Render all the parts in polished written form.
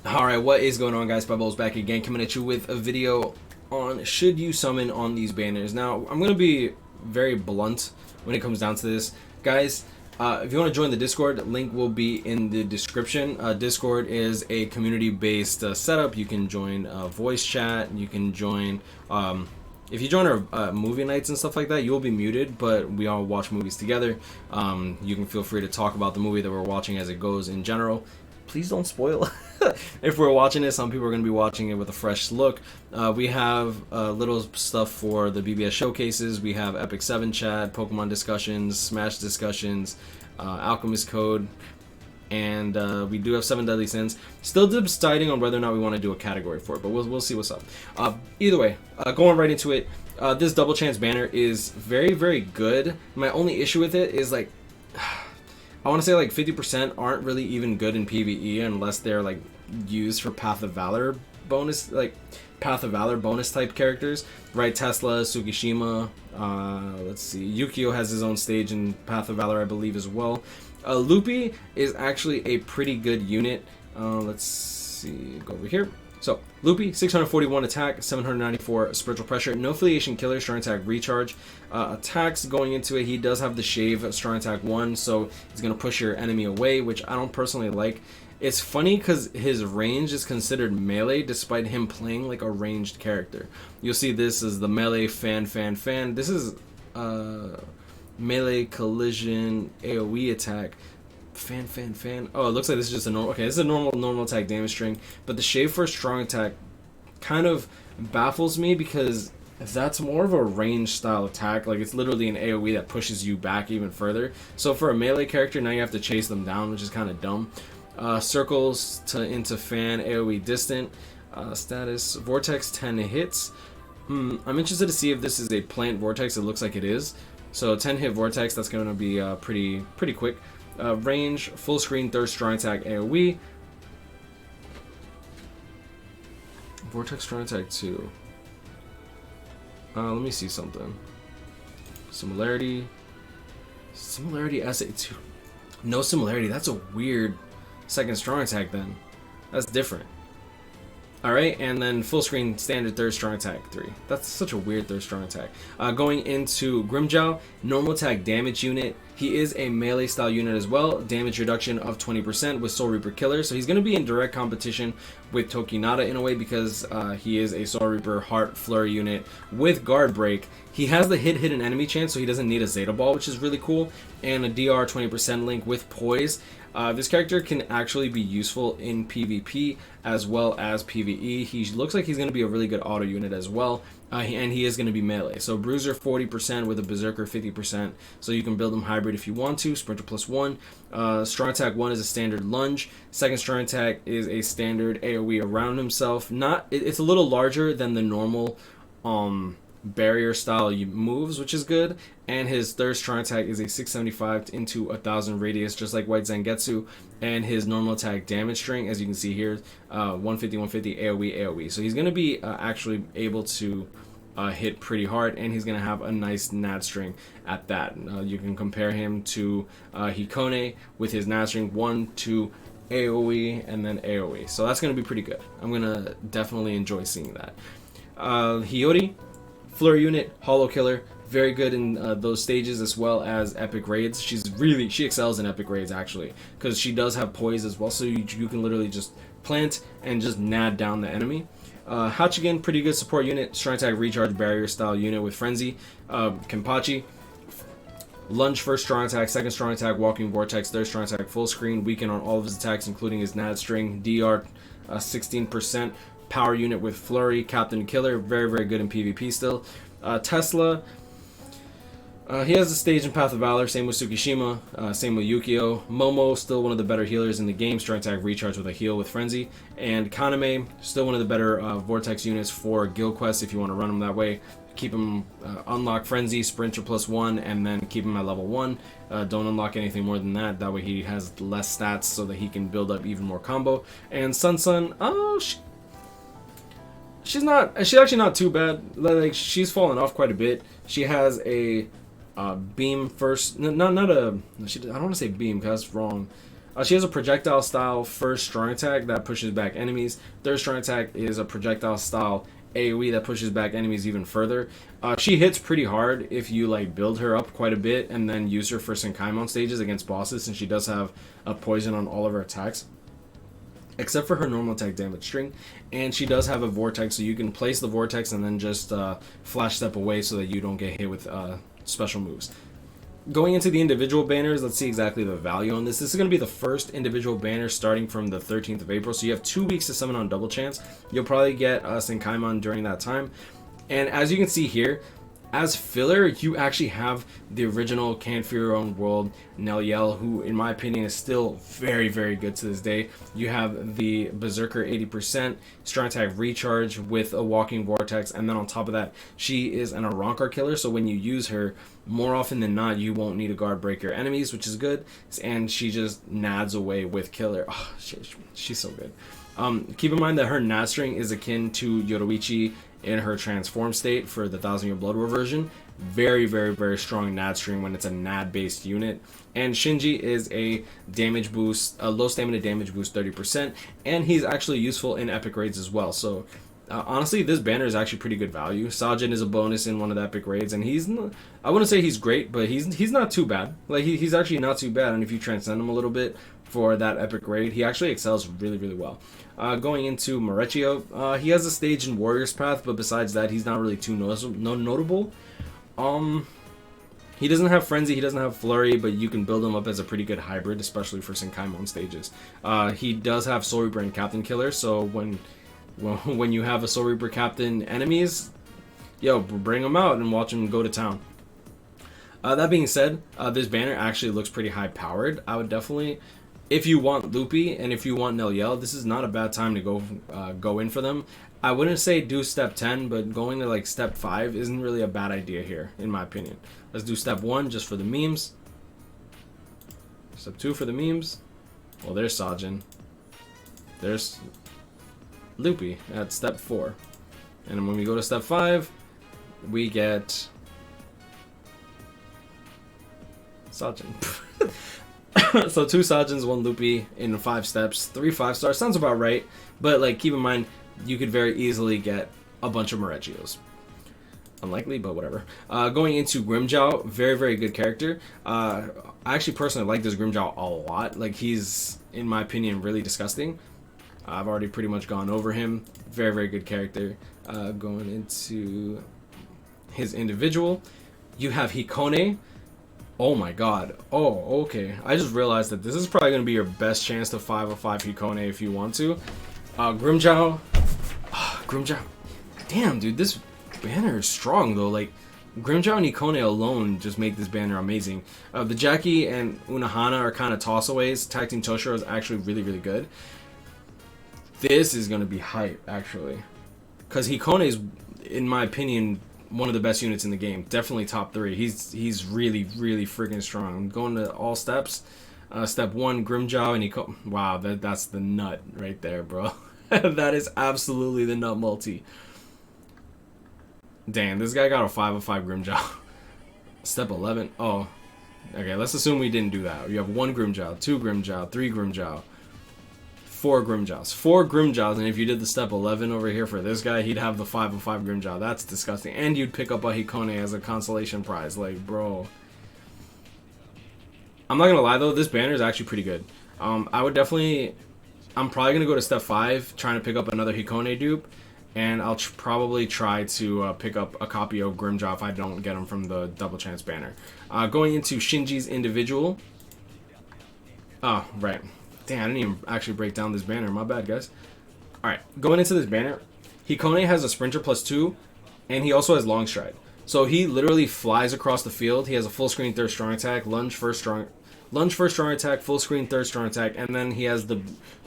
Alright, what is going on, guys? SpitefulHopes back again, coming at you with a video on should you summon on these banners. Now, I'm going to be very blunt when it comes down to this. Guys, if you want to join the Discord, link will be in the description. Discord is a community-based setup. You can join voice chat, you can join... if you join our movie nights and stuff like that, you will be muted, but we all watch movies together. You can feel free to talk about the movie that we're watching as it goes in general. Please don't spoil. If we're watching it, some people are going to be watching it with a fresh look. We have little stuff for the BBS showcases. We have Epic 7 chat, Pokemon discussions, Smash discussions, Alchemist Code, and we do have 7 Deadly Sins. Still deciding on whether or not we want to do a category for it, but we'll see what's up. Either way, going right into it, this Double Chance banner is very, very good. My only issue with it is, like, I want to say like 50% aren't really even good in PvE unless they're like used for Path of Valor bonus, like Path of Valor bonus type characters, right? Tesla, Tsukishima, let's see, Yukio has his own stage in Path of Valor, I believe, as well. Luppi is actually a pretty good unit. Let's see, go over here. So, Luppi, 641 attack, 794 spiritual pressure, no affiliation killer, strong attack recharge. Attacks going into it, he does have the shave, strong attack 1, so he's going to push your enemy away, which I don't personally like. It's funny because his range is considered melee despite him playing like a ranged character. You'll see this as the melee fan. This is melee collision AoE attack. Fan. Oh, it looks like this is just a normal... Okay, this is a normal attack damage string, but the shave for strong attack kind of baffles me because that's more of a range style attack. Like, it's literally an AoE that pushes you back even further. So for a melee character, now you have to chase them down, which is kind of dumb. Circles into fan, AoE distant. Status, Vortex 10 hits. I'm interested to see if this is a plant Vortex. It looks like it is. So 10 hit Vortex, that's going to be pretty quick. Range, full screen, third strong attack, AoE. Vortex strong attack 2. Let me see something. Similarity SA2. No similarity. That's a weird second strong attack then. That's different. Alright, and then full screen standard third strong attack 3. That's such a weird third strong attack. Going into Grimmjow, normal attack damage unit. He is a melee style unit as well. Damage reduction of 20% with Soul Reaper Killer. So he's going to be in direct competition with Tokinata in a way because he is a Soul Reaper Heart Flurry unit with Guard Break. He has the hit an enemy chance, so he doesn't need a Zeta Ball, which is really cool. And a DR 20% link with Poise. This character can actually be useful in PvP as well as PvE. He looks like he's going to be a really good auto unit as well, and he is going to be melee. So Bruiser 40% with a Berserker 50%, so you can build him hybrid if you want to. Sprinter +1. Strong attack 1 is a standard lunge. Second strong attack is a standard AoE around himself. It's a little larger than the normal barrier style moves, which is good. And his third strong attack is a 675 into 1000 radius, just like White Zangetsu. And his normal attack damage string, as you can see here, 150 AoE. So he's going to be actually able to hit pretty hard, and he's going to have a nice NAD string at that. You can compare him to Hikone with his NAD string 1, 2 AoE, and then AoE. So that's going to be pretty good. I'm going to definitely enjoy seeing that. Hiyori, Flurry unit, Hollow Killer, very good in those stages as well as epic raids. She excels in epic raids actually, because she does have poise as well, so you can literally just plant and just nad down the enemy. Hachigen, pretty good support unit, strong attack recharge barrier style unit with frenzy. Kenpachi, lunge first strong attack, second strong attack, walking vortex, third strong attack, full screen, weaken on all of his attacks including his nad string. DR 16%. Power unit with Flurry, Captain Killer, very good in PvP still. Tesla, he has a stage in Path of Valor, same with Tsukishima, same with Yukio. Momo, still one of the better healers in the game, strong attack recharge with a heal with Frenzy. And Kaname, still one of the better Vortex units for Guild Quest if you want to run them that way. Keep him unlock Frenzy, Sprinter +1, and then keep him at level 1. Don't unlock anything more than that. That way he has less stats so that he can build up even more combo. And Sun, oh, she's actually not too bad. Like, she's fallen off quite a bit. She has a beam first. I don't want to say beam because that's wrong. She has a projectile style first strong attack that pushes back enemies. Third strong attack is a projectile style AoE that pushes back enemies even further. She hits pretty hard if you like build her up quite a bit and then use her for Senkaimon stages against bosses, since she does have a poison on all of her attacks, except for her normal attack damage string. And she does have a vortex, so you can place the vortex and then just flash step away so that you don't get hit with special moves. Going into the individual banners, let's see exactly the value on this. This is going to be the first individual banner starting from the 13th of April, so you have 2 weeks to summon on double chance. You'll probably get Senkaimon during that time. And as you can see here, as filler, you actually have the original Can't Fear Your Own World Neliel, who in my opinion is still very, very good to this day. You have the Berserker 80% strong attack recharge with a walking vortex, and then on top of that, she is an Arankar killer, so when you use her, more often than not, you won't need to guard break your enemies, which is good, and she just nads away with killer. Oh, she's so good. Keep in mind that her nad string is akin to Yoruichi in her transform state for the 1000 Year Blood War version. Very, very, very strong nad string when it's a nad based unit. And Shinji is a damage boost, a low stamina damage boost 30%, and he's actually useful in epic raids as well. So honestly, this banner is actually pretty good value. Sajin is a bonus in one of the epic raids, and he's not, I wouldn't say he's great, but he's not too bad. Like he's actually not too bad, and if you transcend him a little bit for that epic raid, he actually excels really, really well. Going into Marechio, he has a stage in Warrior's Path, but besides that, he's not really too notable. He doesn't have Frenzy, he doesn't have Flurry, but you can build him up as a pretty good hybrid, especially for Senkaimon stages. He does have Soul Reaper and Captain Killer, so when you have a Soul Reaper Captain enemies, yo, bring them out and watch them go to town. That being said, this banner actually looks pretty high powered. I would definitely, if you want Luppi and if you want Neliel, this is not a bad time to go in for them. I wouldn't say do step 10, but going to like step 5 isn't really a bad idea here, in my opinion. Let's do step 1 just for the memes. Step 2 for the memes. Well, there's Sajin. There's Luppi at step 4. And then when we go to step 5, we get Sajin. So 2 Sajins, 1 Luppi in 5 steps, 3 5-stars. Sounds about right, but like keep in mind, you could very easily get a bunch of Marechios. Unlikely, but whatever. Going into Grimmjow, very, very good character. I actually personally like this Grimmjow a lot. Like he's, in my opinion, really disgusting. I've already pretty much gone over him. Very, very good character. Going into his individual, you have Hikone. Oh my god. Oh, okay. I just realized that this is probably going to be your best chance to 505 Hikone if you want to. Grimmjow. Grimmjow. Damn, dude, this banner is strong though. Like, Grimmjow and Hikone alone just make this banner amazing. The Jackie and Unohana are kind of tossaways. Tag Team Toshiro is actually really, really good. This is going to be hype, actually. Because Hikone is, in my opinion, one of the best units in the game. Definitely top 3. He's really, really freaking strong. I'm going to all steps. Step 1, Grimmjow and Hikone. Wow, that's the nut right there, bro. That is absolutely the nut multi. Damn, this guy got a 505 Grimmjow. Step 11. Oh, okay, let's assume we didn't do that. You have 1 Grimmjow, 2 Grimmjow, 3 Grimmjow, 4 Grimmjows. 4 Grimmjows, and if you did the step 11 over here for this guy, he'd have the 505 Grimmjow. That's disgusting. And you'd pick up a Hikone as a consolation prize. Like, bro. I'm not gonna lie though, this banner is actually pretty good. I would definitely, I'm probably gonna go to step 5, trying to pick up another Hikone dupe, and I'll probably try to pick up a copy of Grimmjow if I don't get him from the double chance banner. Going into Shinji's individual. Oh, right. Damn, I didn't even actually break down this banner. My bad, guys. Alright, going into this banner, Hikone has a Sprinter +2, and he also has Long Stride. So he literally flies across the field. He has a full screen 3rd strong attack, lunge first strong attack, full screen 3rd strong attack, and then he has the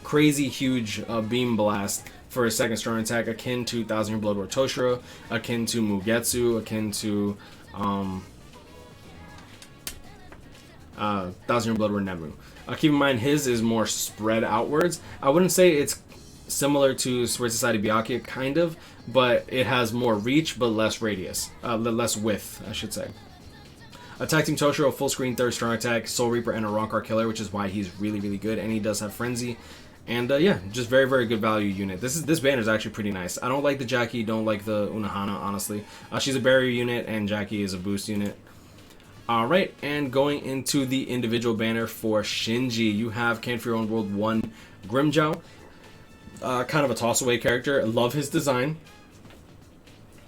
crazy huge beam blast for his 2nd strong attack, akin to 1000 Year Blood War Toshiro, akin to Mugetsu, akin to 1000 Year Blood War Nemu. Keep in mind, his is more spread outwards. I wouldn't say it's similar to Sword Society Byakuya, kind of, but it has more reach but less radius, less width, I should say. Attack Team Toshiro, full screen, 3rd strong attack, Soul Reaper, and a Rancor Killer, which is why he's really, really good. And he does have Frenzy. And yeah, just very, very good value unit. This banner is actually pretty nice. I don't like the Jackie, don't like the Unohana, honestly. She's a barrier unit, and Jackie is a boost unit. Alright, and going into the individual banner for Shinji, you have Can For Your Own World 1 Grimmjow. Kind of a toss-away character. I love his design.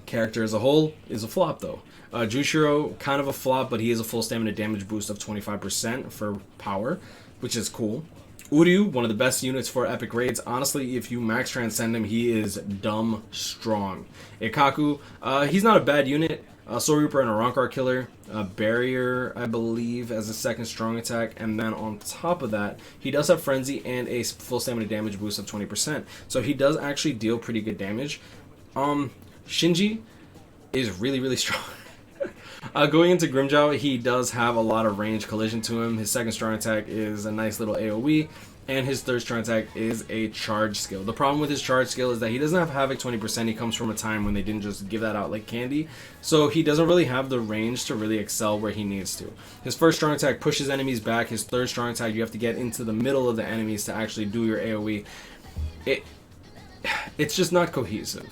Character as a whole is a flop, though. Jushiro, kind of a flop, but he is a full stamina damage boost of 25% for power, which is cool. Uryu, one of the best units for epic raids. Honestly, if you max transcend him, he is dumb strong. Ikaku, he's not a bad unit. Soul Reaper and a Rancor Killer, Barrier, I believe, as a 2nd strong attack, and then on top of that, he does have Frenzy and a full stamina damage boost of 20%. So he does actually deal pretty good damage. Shinji is really, really strong. Going into Grimmjow, he does have a lot of range collision to him. His 2nd strong attack is a nice little AoE, and his 3rd strong attack is a charge skill. The problem with his charge skill is that he doesn't have Havoc 20%. He comes from a time when they didn't just give that out like candy, so he doesn't really have the range to really excel where he needs to. His 1st strong attack pushes enemies back. His 3rd strong attack, you have to get into the middle of the enemies to actually do your AoE. It's just not cohesive.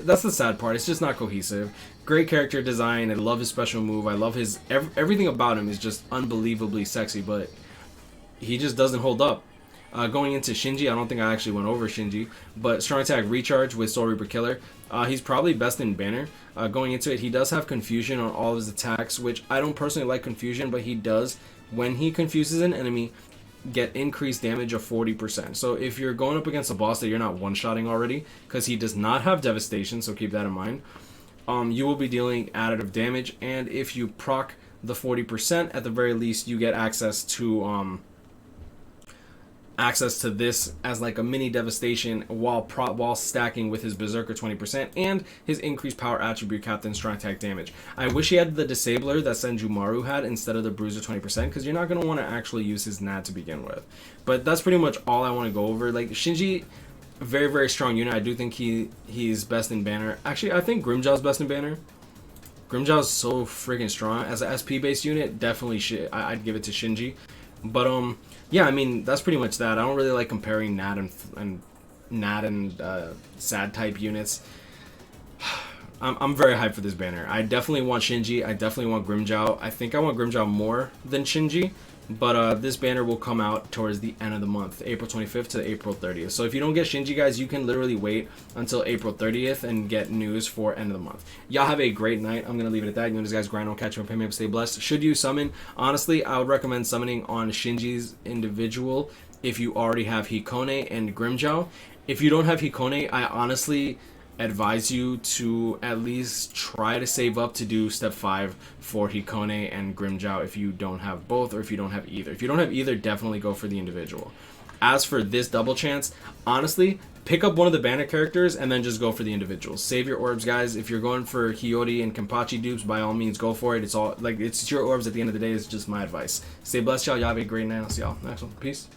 That's the sad part. It's just not cohesive. Great character design. I love his special move. I love his everything about him is just unbelievably sexy, but he just doesn't hold up. Going into Shinji, I don't think I actually went over Shinji, but strong attack recharge with Soul Reaper Killer. He's probably best in banner. Going into it, he does have confusion on all of his attacks, which I don't personally like confusion, but he does, when he confuses an enemy, get increased damage of 40%. So if you're going up against a boss that you're not one-shotting already, because he does not have devastation, so keep that in mind, you will be dealing additive damage, and if you proc the 40%, at the very least, you get access to this as like a mini devastation while stacking with his Berserker 20% and his increased power attribute Captain strong attack damage. I wish he had the disabler that Senjumaru had instead of the Bruiser 20%, because you're not going to want to actually use his NAD to begin with. But that's pretty much all I want to go over. Like, Shinji, very, very strong unit. I do think he's best in banner. Actually, I think Grimmjow's best in banner. Grimmjow's so freaking strong. As a SP based unit, definitely I'd give it to Shinji. But yeah, I mean, that's pretty much that. I don't really like comparing Nat and sad type units. I'm very hyped for this banner. I definitely want Shinji. I definitely want Grimmjow. I think I want Grimmjow more than Shinji. But this banner will come out towards the end of the month, April 25th to April 30th. So if you don't get Shinji, guys, you can literally wait until April 30th and get news for end of the month. Y'all have a great night. I'm going to leave it at that. You know, this guy's grind. I'll catch you on Payment. Stay blessed. Should you summon, honestly, I would recommend summoning on Shinji's individual if you already have Hikone and Grimmjow. If you don't have Hikone, I honestly advise you to at least try to save up to do step 5 for Hikone and Grimmjow if you don't have both, or if you don't have either. If you don't have either, definitely go for the individual. As for this double chance, honestly, pick up one of the banner characters and then just go for the individuals. Save your orbs, guys. If you're going for Hiyori and Kenpachi dupes, by all means go for it. It's all like, it's your orbs at the end of the day. It's just my advice. Stay blessed, y'all. Y'all have a great night. I'll see y'all next one. Peace.